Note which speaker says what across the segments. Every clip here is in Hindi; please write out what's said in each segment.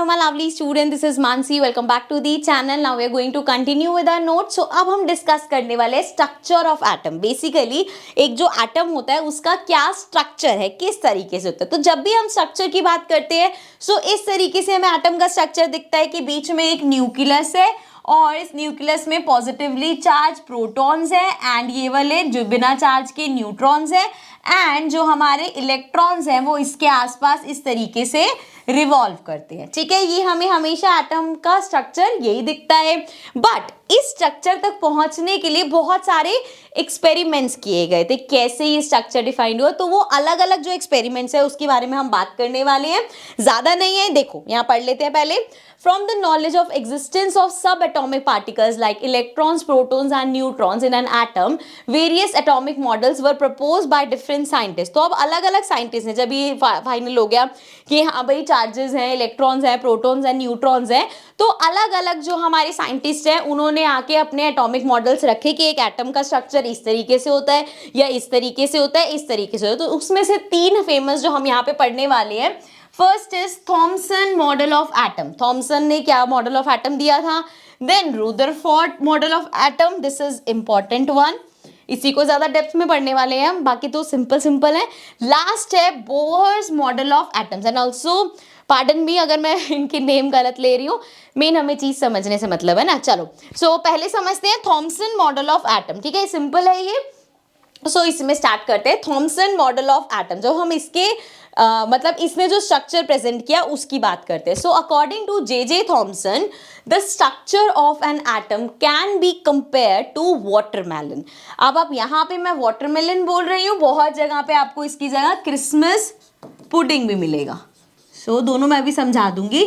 Speaker 1: my lovely student, this is Mansi. Welcome back to the channel. Now we are going to continue with our notes. So अब हम डिस्कस करने वाले हैं स्ट्रक्चर ऑफ एटम. बेसिकली एक जो एटम होता है उसका क्या स्ट्रक्चर है, किस तरीके से होता है. तो जब भी हम स्ट्रक्चर की बात करते हैं सो इस तरीके से हमें एटम का स्ट्रक्चर दिखता है कि बीच में एक न्यूक्लियस है और इस न्यूक्लियस में पॉजिटिवली चार्ज प्रोटॉन्स है एंड ये वाले जो बिना चार्ज के न्यूट्रॉन्स है एंड जो हमारे इलेक्ट्रॉन्स हैं वो इसके आसपास इस तरीके से रिवॉल्व करते हैं. ठीक है, ये हमें हमेशा एटम का स्ट्रक्चर यही दिखता है. बट इस स्ट्रक्चर तक पहुंचने के लिए बहुत सारे एक्सपेरिमेंट्स किए गए थे. कैसे ये स्ट्रक्चर डिफाइंड हुआ, तो वो अलग अलग जो एक्सपेरिमेंट्स है उसके बारे में हम बात करने वाले हैं. ज़्यादा नहीं है, देखो यहाँ पढ़ लेते हैं पहले. From the knowledge of existence of subatomic particles like electrons, protons and neutrons in an atom, various atomic models were proposed by different scientists. तो अब अलग अलग साइंटिस्ट ने, जब ये फाइनल हो गया कि हाँ भाई चार्जेस हैं, इलेक्ट्रॉन्स हैं, प्रोटॉन्स हैं, न्यूट्रॉन्स हैं, तो अलग अलग जो हमारे साइंटिस्ट हैं उन्होंने आके अपने एटॉमिक मॉडल्स रखे कि एक एटम का स्ट्रक्चर इस तरीके से होता है या इस तरीके से होता है, इस तरीके से होता है. तो उसमें से 3 फेमस जो हम यहाँ पे पढ़ने वाले हैं. First is Thomson model of atom. Thomson ने क्या मॉडल ऑफ एटम दिया था. Then Rutherford model of atom, this is important one, इसी को ज्यादा डेप्थ में पढ़ने वाले हैं हम, बाकी तो सिंपल है. लास्ट है Bohr's model of atoms and also pardon me अगर मैं इनके नेम गलत ले रही हूँ, मेन हमें चीज समझने से मतलब है ना. चलो सो पहले समझते हैं थॉमसन मॉडल ऑफ एटम. ठीक है, सिंपल है ये. सो इसमें स्टार्ट करते हैं. थॉमसन मॉडल ऑफ एटम, जब हम इसके मतलब इसने जो स्ट्रक्चर प्रेजेंट किया उसकी बात करते हैं. So according to J Thomson, the structure of an atom can be compare to watermelon. अब आप यहाँ पे मैं वाटरमेलन बोल रही हूँ, बहुत जगह पे आपको इसकी जगह क्रिसमस पुडिंग भी मिलेगा. सो दोनों मैं भी समझा दूंगी.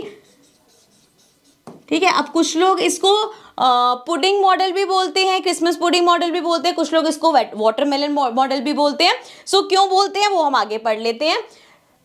Speaker 1: ठीक है, अब कुछ लोग इसको पुडिंग मॉडल भी बोलते हैं, क्रिसमस पुडिंग मॉडल भी बोलते हैं, कुछ लोग इसको वाटरमेलन मॉडल भी बोलते हैं. सो क्यों बोलते हैं वो हम आगे पढ़ लेते हैं.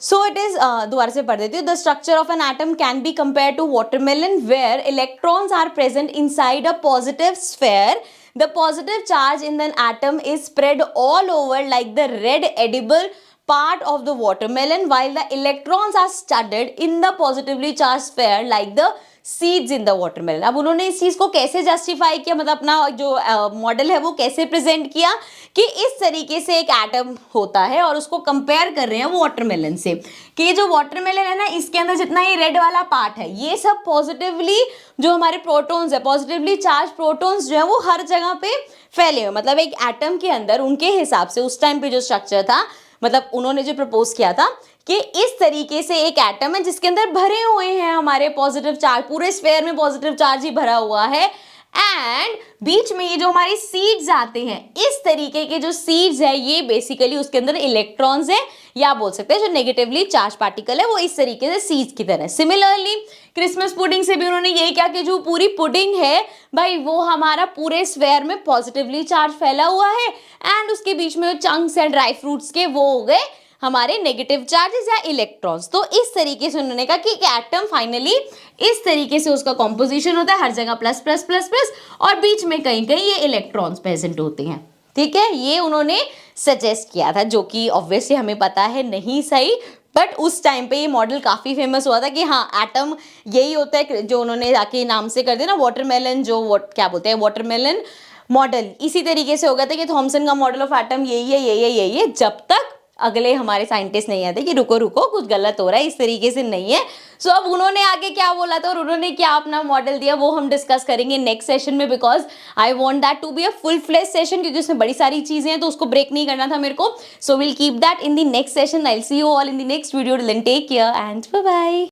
Speaker 1: सो इट इज, दोबारा से पढ़ देती हूँ. The structure of an atom can be compare to watermelon where electrons are present inside a positive sphere. The positive charge in an atom is spread all over like the red edible part of the watermelon, while the electrons are studded in the positively charged sphere like the seeds in the watermelon. अब उन्होंने इस चीज को कैसे जस्टिफाई किया, मतलब अपना जो मॉडल है वो कैसे प्रेजेंट किया कि इस तरीके से एक एटम होता है और उसको कंपेयर कर रहे हैं वाटरमेलन से कि जो वाटरमेलन है ना इसके अंदर जितना ये रेड वाला पार्ट है ये सब पॉजिटिवली जो हमारे प्रोटॉन्स है, पॉजिटिवली चार्ज प्रोटॉन्स जो है वो हर जगह पे फैले हुए. मतलब एक एटम के अंदर उनके हिसाब से उस टाइम पे जो स्ट्रक्चर था, मतलब उन्होंने जो प्रपोज किया था कि इस तरीके से एक एटम है जिसके अंदर भरे हुए हैं हमारे पॉजिटिव चार्ज, पूरे स्फेयर में पॉजिटिव चार्ज ही भरा हुआ है एंड बीच में ये जो हमारी सीड्स आते हैं, इस तरीके के जो सीड्स है ये बेसिकली उसके अंदर इलेक्ट्रॉन्स है, या बोल सकते हैं जो नेगेटिवली चार्ज पार्टिकल है वो इस तरीके से सीड्स की तरह. सिमिलरली क्रिसमस पुडिंग से भी उन्होंने यही किया कि जो पूरी पुडिंग है भाई वो हमारा पूरे स्फेयर में पॉजिटिवली चार्ज फैला हुआ है एंड उसके बीच में चंक्स एंड ड्राई फ्रूट्स के वो हो गए हमारे नेगेटिव चार्जेस या इलेक्ट्रॉन्स. तो इस तरीके से उन्होंने कहा कि एटम फाइनली इस तरीके से उसका कॉम्पोजिशन होता है, हर जगह प्लस प्लस प्लस प्लस और बीच में कहीं कहीं ये इलेक्ट्रॉन्स प्रेजेंट होते हैं. ठीक है, ये उन्होंने सजेस्ट किया था, जो कि ऑब्वियसली हमें पता है नहीं सही, बट उस टाइम पे ये मॉडल काफ़ी फेमस हुआ था कि हाँ एटम यही होता है, जो उन्होंने जाके नाम से कर दिया ना वाटरमेलन, जो क्या बोलते हैं वाटरमेलन मॉडल. इसी तरीके से हो गया था कि थॉमसन का मॉडल ऑफ एटम यही है यही है यही है, जब तक अगले हमारे साइंटिस्ट नहीं आते कि रुको रुको कुछ गलत हो रहा है, इस तरीके से नहीं है. सो अब उन्होंने आगे क्या बोला था और उन्होंने क्या अपना मॉडल दिया वो हम डिस्कस करेंगे नेक्स्ट सेशन में, because I want that to be a full fledge session, क्योंकि उसमें बड़ी सारी चीजें हैं तो उसको ब्रेक नहीं करना था मेरे को. So will keep that in the next session. I will see you all in the next video. Till then take care and bye bye.